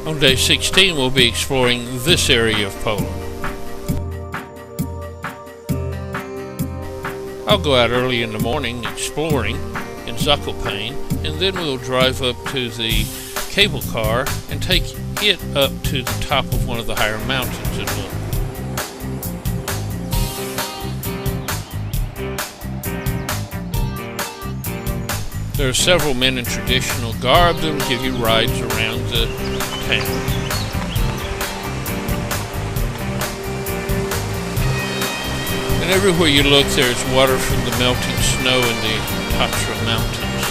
On day 16, we'll be exploring this area of Poland. I'll go out early in the morning exploring in Zakopane, and then we'll drive up to the cable car and take it up to the top of one of the higher mountains and look. There are several men in traditional garb that will give you rides around the town. And everywhere you look, there's water from the melting snow in the Tatra Mountains.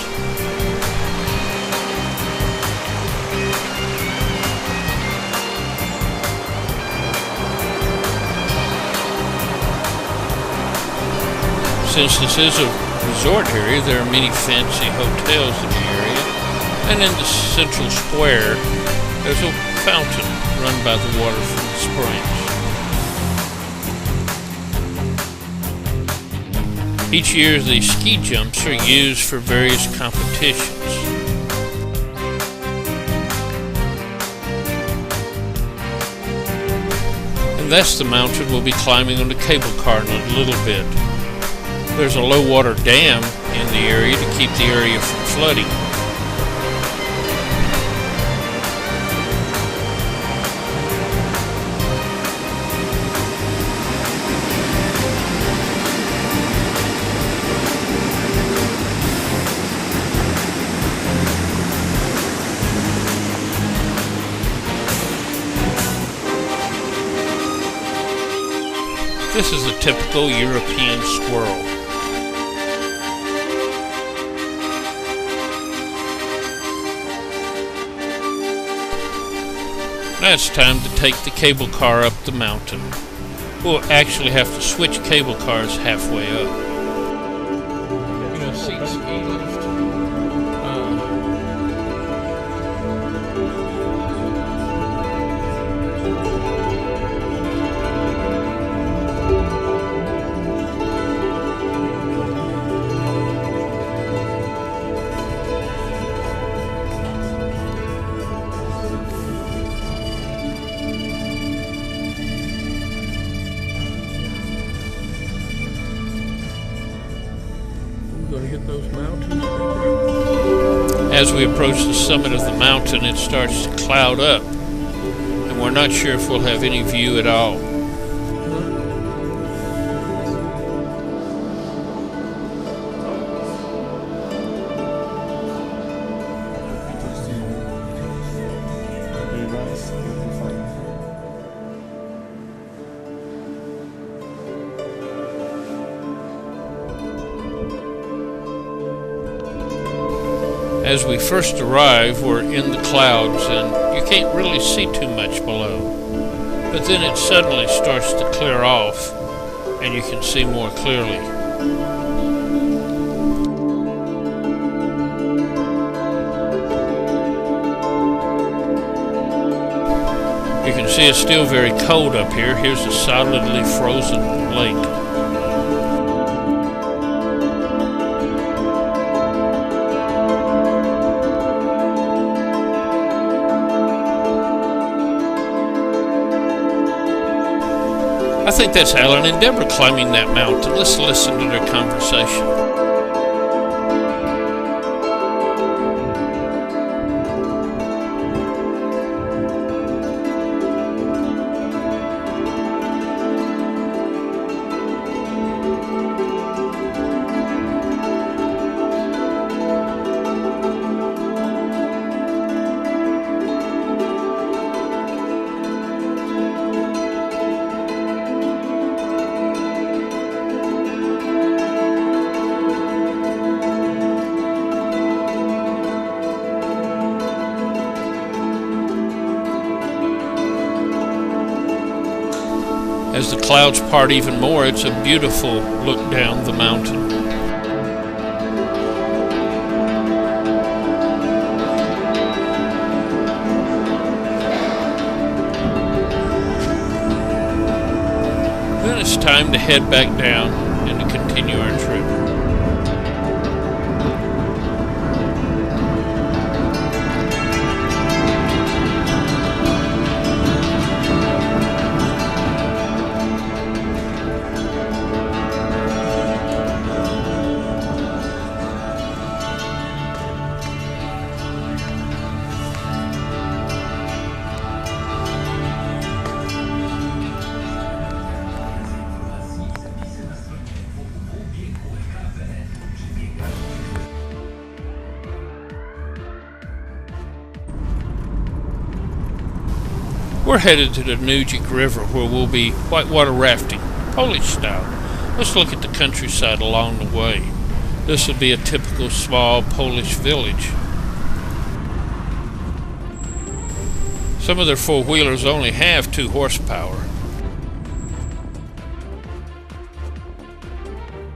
Since this is a resort area, there are many fancy hotels in the area, and in the central square there's a fountain run by the water from the springs. Each year the ski jumps are used for various competitions. And that's the mountain we'll be climbing on the cable car in a little bit. There's a low water dam in the area to keep the area from flooding. This is a typical European squirrel. Now it's time to take the cable car up the mountain. We'll actually have to switch cable cars halfway up. You know, seat ski lift. As we approach the summit of the mountain, it starts to cloud up, and we're not sure if we'll have any view at all. As we first arrive, we're in the clouds and you can't really see too much below. But then it suddenly starts to clear off and you can see more clearly. You can see it's still very cold up here. Here's a solidly frozen lake. I think that's Alan and Deborah climbing that mountain. Let's listen to their conversation. As the clouds part even more, it's a beautiful look down the mountain. Then it's time to head back down and to continue our trip. We're headed to the Nujik River where we'll be whitewater rafting, Polish style. Let's look at the countryside along the way. This will be a typical small Polish village. Some of their four-wheelers only have 2 horsepower.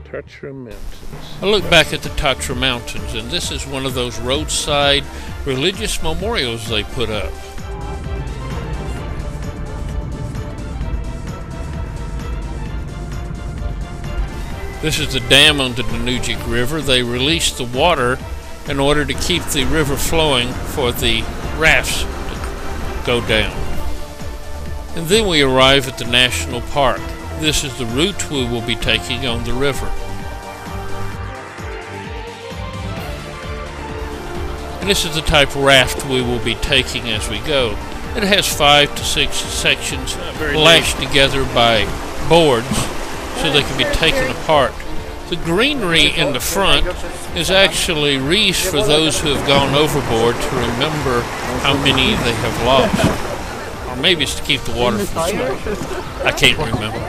Tatra Mountains. I look back at the Tatra Mountains, and this is one of those roadside religious memorials they put up. This is the dam on the Nujik River. They released the water in order to keep the river flowing for the rafts to go down. And then we arrive at the national park. This is the route we will be taking on the river. And this is the type of raft we will be taking as we go. It has 5 to 6 sections lashed together by boards so they can be taken apart. The greenery in the front is actually wreaths for those who have gone overboard to remember how many they have lost. Or maybe it's to keep the water from swelling. I can't remember.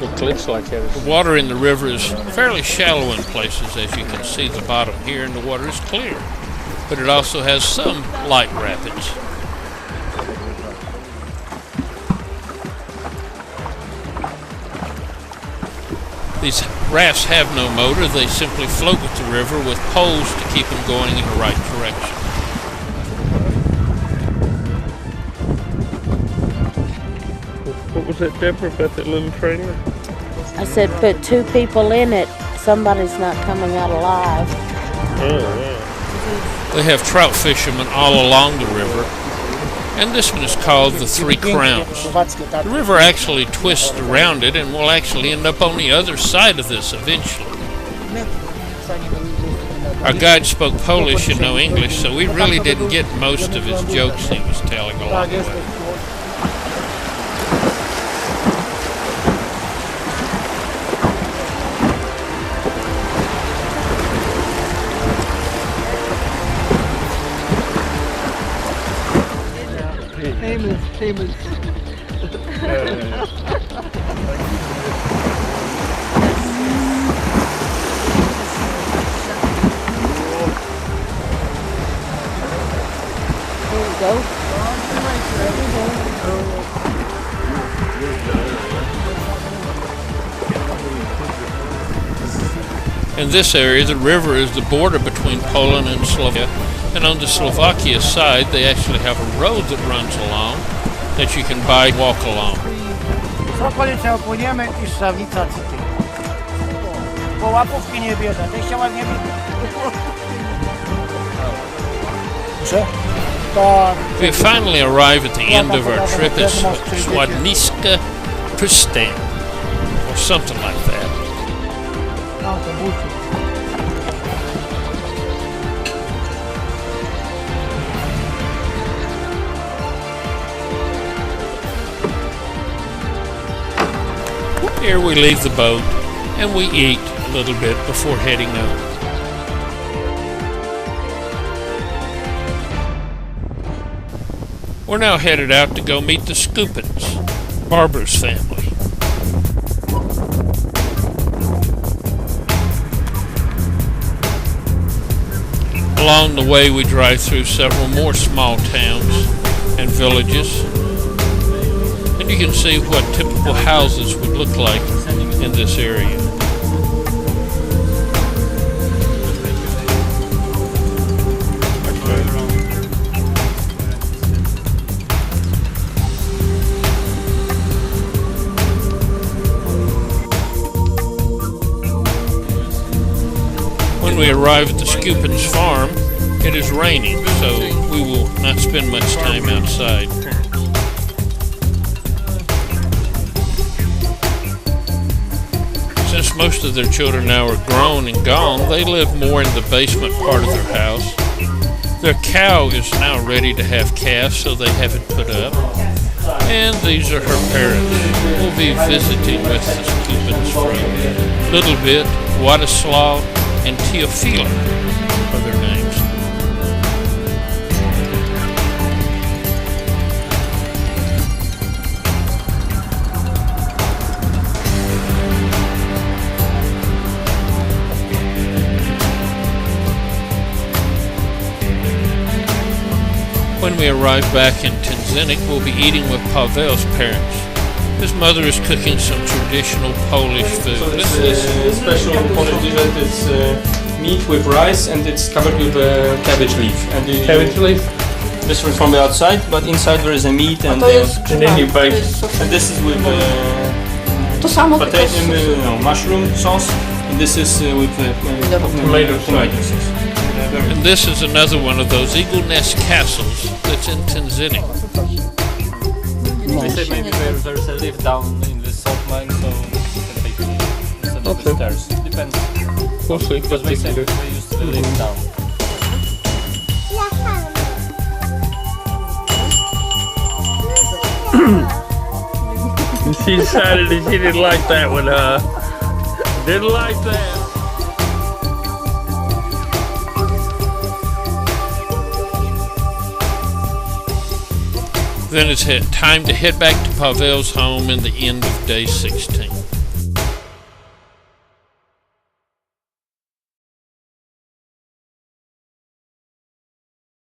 It looks like it. The water in the river is fairly shallow in places, as you can see the bottom here, and the water is clear. But it also has some light rapids. These rafts have no motor. They simply float with the river with poles to keep them going in the right direction. What was that, Deborah, about that little trailer? I said put 2 people in it. Somebody's not coming out alive. Oh, yeah. They have trout fishermen all along the river. And this one is called the 3 Crowns. The river actually twists around it, and we'll actually end up on the other side of this eventually. Our guide spoke Polish and no English, so we really didn't get most of his jokes he was telling along the way. Famous. Go. In this area, the river is the border between Poland and Slovakia. And on the Slovakia side, they actually have a road that runs along that you can walk along. We have finally arrived at the end of our trip at Swadniska Pristan, or something like that. Here we leave the boat and we eat a little bit before heading out. We're now headed out to go meet the Skupins, Barbara's family. Along the way we drive through several more small towns and villages. And you can see what typical houses would look like in this area. When we arrive at the Skupins' farm, it is raining, so we will not spend much time outside. Since most of their children now are grown and gone, they live more in the basement part of their house. Their cow is now ready to have calves, so they have it put up. And these are her parents. We'll be visiting with the Skupins for a little bit. Władysław and Teofila are their names. When we arrive back in Tinzynek, we'll be eating with Pavel's parents. His mother is cooking some traditional Polish food. So this is special Polish dish. It's meat with rice and it's covered with cabbage leaf. And Cabbage leaf? this one from the outside, but inside there is a meat and then you bake. and this is with To samo potato, mushroom sauce. And this is with Tomato sauce. And this is another one of those eagle nest castles that's in Tinzynek. They said maybe there's a lift down in the salt mine, so you can take it instead of the stairs. Depends. We'll see. Because they said they used the lift down. She decided that she didn't like that one, didn't like that. Then it's time to head back to Pavel's home in the end of day 16.